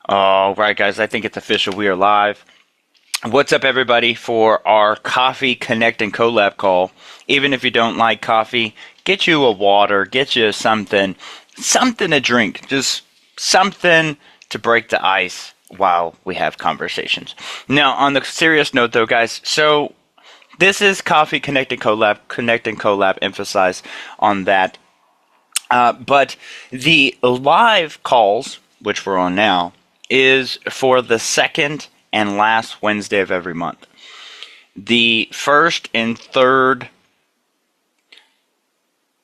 All right, guys, I think it's official. We are live. What's up, everybody, for our Coffee Connect and Collab call. Even if you don't like coffee, get you a water, get you something to drink, just something to break the ice while we have conversations. Now, on the serious note, though, guys, so this is Coffee Connect and Collab, emphasize on that. But the live calls, which we're on now, is for the second and last Wednesday of every month. The first and third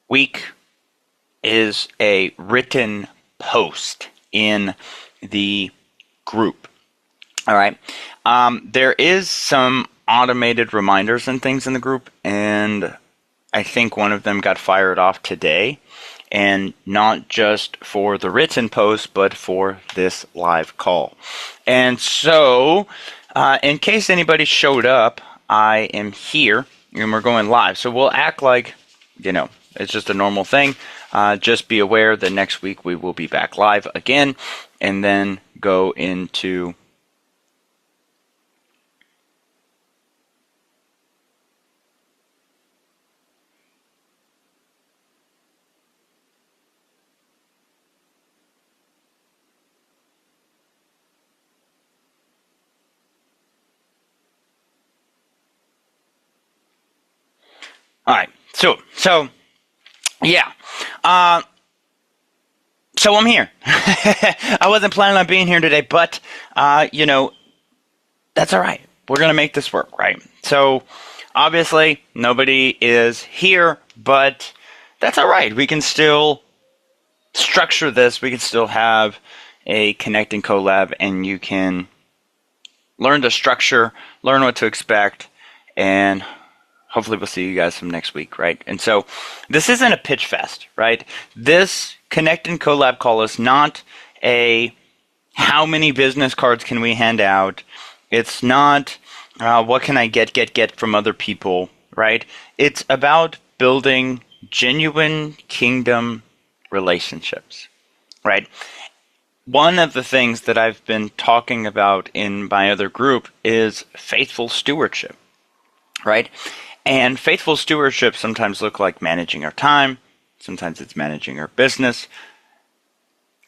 week is a written post in the group. All right. There is some automated reminders and things in the group, and I think one of them got fired off today. And not just for the written post, but for this live call. And so, in case anybody showed up, I am here, and we're going live. So we'll act like, it's just a normal thing. Just be aware that next week we will be back live again, and then go into... All right, so yeah, so I'm here. I wasn't planning on being here today, but that's all right. We're gonna make this work, right? So obviously nobody is here, but that's all right. We can still structure this. We can still have a Connect and Collab, and you can learn the structure, learn what to expect, and hopefully we'll see you guys from next week, right? And so this isn't a pitch fest, right? This Connect and Collab call is not a how many business cards can we hand out. It's not what can I get from other people, right? It's about building genuine kingdom relationships, right? One of the things that I've been talking about in my other group is faithful stewardship, right? And faithful stewardship sometimes look like managing our time. Sometimes it's managing our business.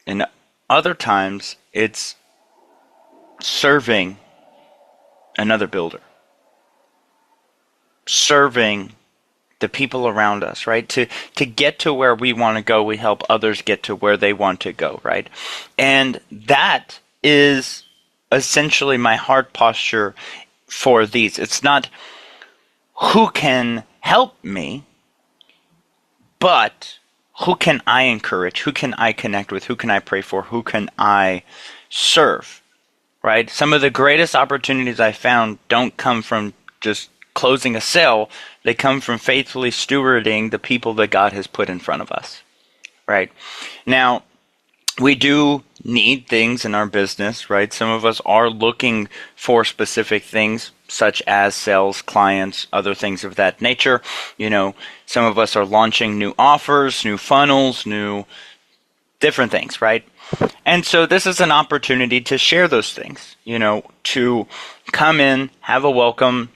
And other times it's serving another builder. Serving the people around us, right? To get to where we want to go, we help others get to where they want to go, right? And that is essentially my heart posture for these. It's not who can help me, but who can I encourage? Who can I connect with? Who can I pray for? Who can I serve? Right? Some of the greatest opportunities I found don't come from just closing a sale. They come from faithfully stewarding the people that God has put in front of us. Right? Now, we do need things in our business, right? Some of us are looking for specific things, such as sales, clients, other things of that nature. Some of us are launching new offers, new funnels, new different things, right? And so this is an opportunity to share those things, to come in, have a welcome,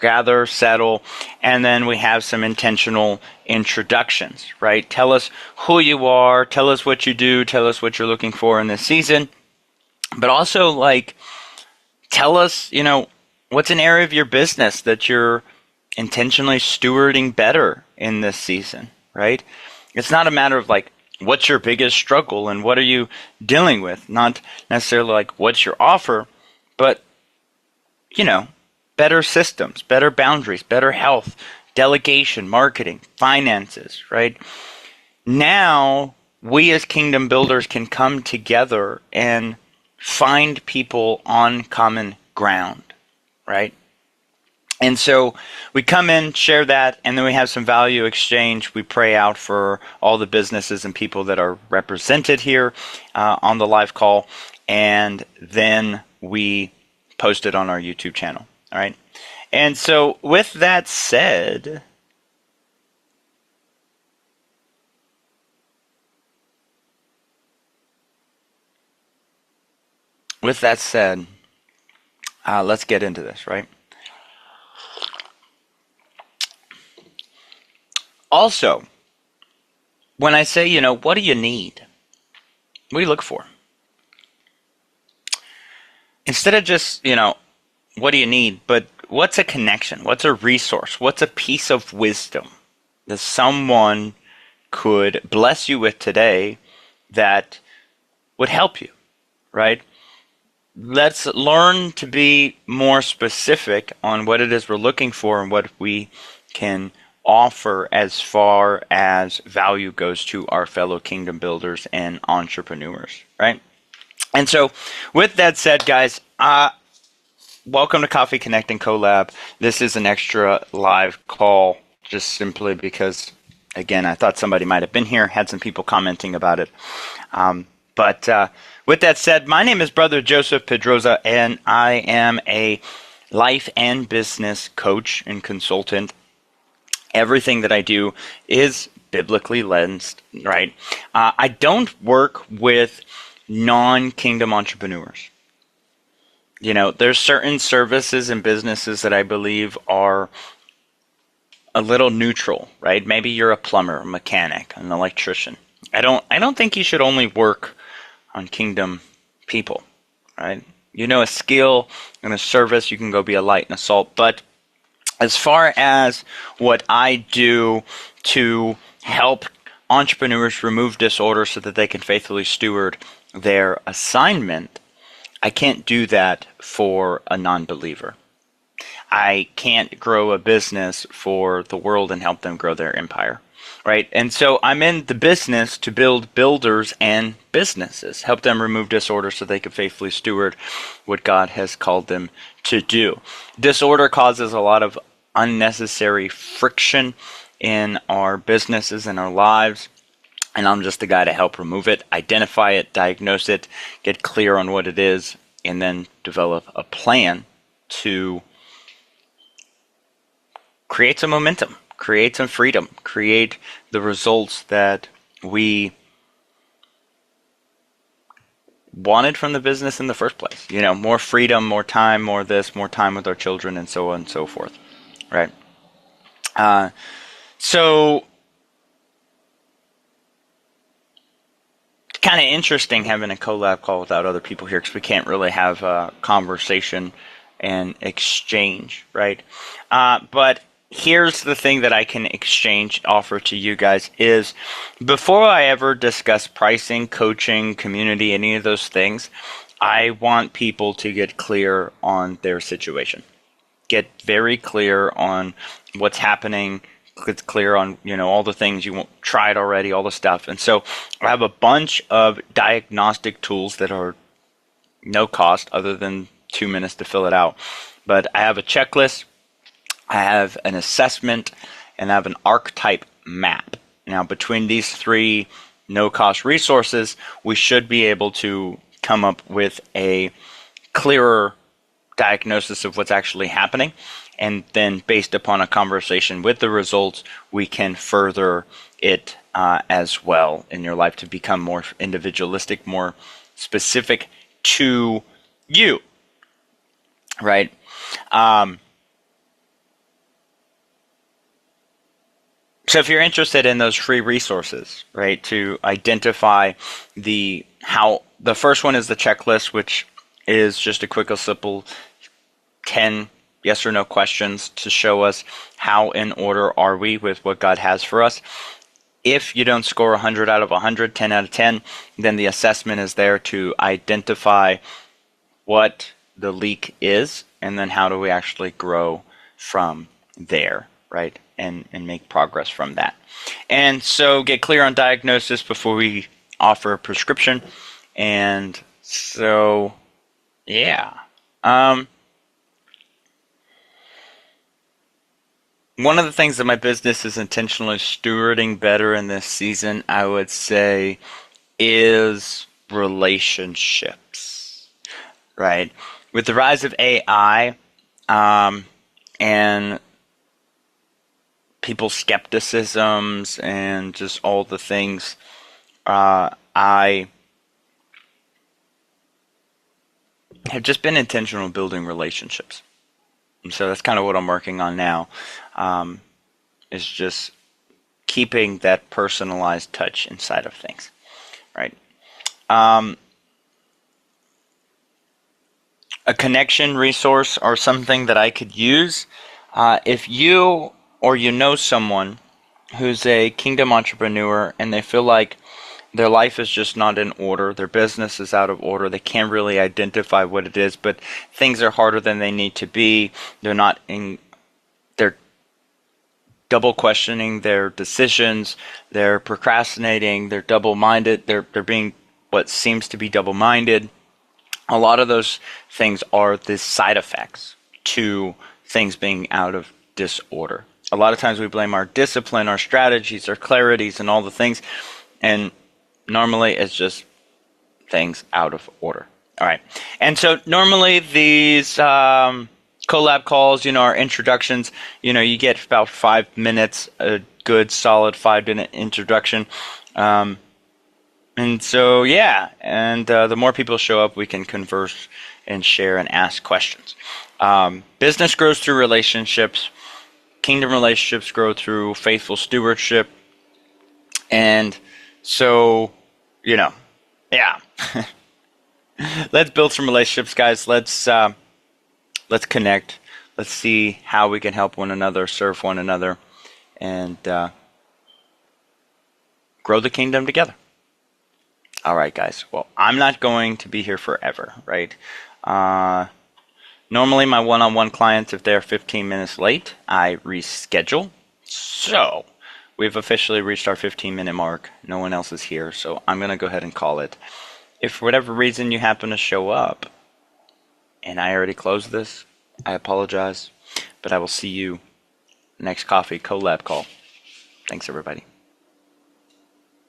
gather, settle, and then we have some intentional introductions, right? Tell us who you are, tell us what you do, tell us what you're looking for in this season, but also tell us, what's an area of your business that you're intentionally stewarding better in this season, right? It's not a matter of what's your biggest struggle and what are you dealing with? Not necessarily what's your offer, but, better systems, better boundaries, better health, delegation, marketing, finances, right? Now, we as kingdom builders can come together and find people on common ground, right? And so we come in, share that, and then we have some value exchange. We pray out for all the businesses and people that are represented here on the live call, and then we post it on our YouTube channel. All right. And so with that said, with that said, let's get into this, right? Also, when I say, what do you need? What do you look for? Instead of just, what do you need, but what's a connection? What's a resource? What's a piece of wisdom that someone could bless you with today that would help you, right? Let's learn to be more specific on what it is we're looking for and what we can offer as far as value goes to our fellow kingdom builders and entrepreneurs, right? And so, with that said, guys, welcome to Coffee Connect and Collab. This is an extra live call just simply because, again, I thought somebody might have been here, had some people commenting about it. But with that said, my name is Brother Joseph Pedroza, and I am a life and business coach and consultant. Everything that I do is biblically lensed, right? I don't work with non-kingdom entrepreneurs. There's certain services and businesses that I believe are a little neutral, right? Maybe you're a plumber, a mechanic, an electrician. I don't think you should only work on kingdom people, right? A skill and a service, you can go be a light and a salt. But as far as what I do to help entrepreneurs remove disorder so that they can faithfully steward their assignment, I can't do that for a non-believer. I can't grow a business for the world and help them grow their empire, right? And so I'm in the business to build builders and businesses, help them remove disorder so they can faithfully steward what God has called them to do. Disorder causes a lot of unnecessary friction in our businesses and our lives. And I'm just the guy to help remove it, identify it, diagnose it, get clear on what it is, and then develop a plan to create some momentum, create some freedom, create the results that we wanted from the business in the first place. More freedom, more time, more this, more time with our children, and so on and so forth, right? So kind of interesting having a collab call without other people here because we can't really have a conversation and exchange, right? But here's the thing that I can offer to you guys is before I ever discuss pricing, coaching, community, any of those things, I want people to get clear on their situation. Get very clear on what's happening. Get clear on, all the things you tried already, all the stuff. And so I have a bunch of diagnostic tools that are no cost other than 2 minutes to fill it out. But I have a checklist, I have an assessment, and I have an archetype map. Now, between these three no-cost resources, we should be able to come up with a clearer diagnosis of what's actually happening. And then based upon a conversation with the results, we can further it as well in your life to become more individualistic, more specific to you, right? So if you're interested in those free resources, right, to identify the first one is the checklist, which is just a quick and simple 10 yes or no questions to show us how in order are we with what God has for us. If you don't score 100 out of 100, 10 out of 10, then the assessment is there to identify what the leak is, and then how do we actually grow from there, right? And make progress from that. And so get clear on diagnosis before we offer a prescription. And so, yeah. One of the things that my business is intentionally stewarding better in this season, I would say, is relationships, right? With the rise of AI and people's skepticisms and just all the things, I have just been intentional building relationships. And so that's kind of what I'm working on now, is just keeping that personalized touch inside of things, right? A connection resource or something that I could use, if you or you know someone who's a kingdom entrepreneur and they feel like their life is just not in order, their business is out of order, they can't really identify what it is, but things are harder than they need to be, they're double questioning their decisions, they're procrastinating, they're double-minded, they're being what seems to be double-minded. A lot of those things are the side effects to things being out of disorder. A lot of times we blame our discipline, our strategies, our clarities, and all the things, and normally it's just things out of order. All right. And so normally these collab calls, our introductions, you get about 5 minutes, a good solid 5-minute introduction. And so, yeah, and the more people show up, we can converse and share and ask questions. Business grows through relationships. Kingdom relationships grow through faithful stewardship. And so, yeah. Let's build some relationships, guys. Let's connect. Let's see how we can help one another, serve one another, and grow the kingdom together. All right, guys. Well, I'm not going to be here forever, right? Normally, my one-on-one clients, if they're 15 minutes late, I reschedule. So, we've officially reached our 15-minute mark. No one else is here, so I'm going to go ahead and call it. If for whatever reason you happen to show up, and I already closed this, I apologize, but I will see you next coffee collab call. Thanks, everybody.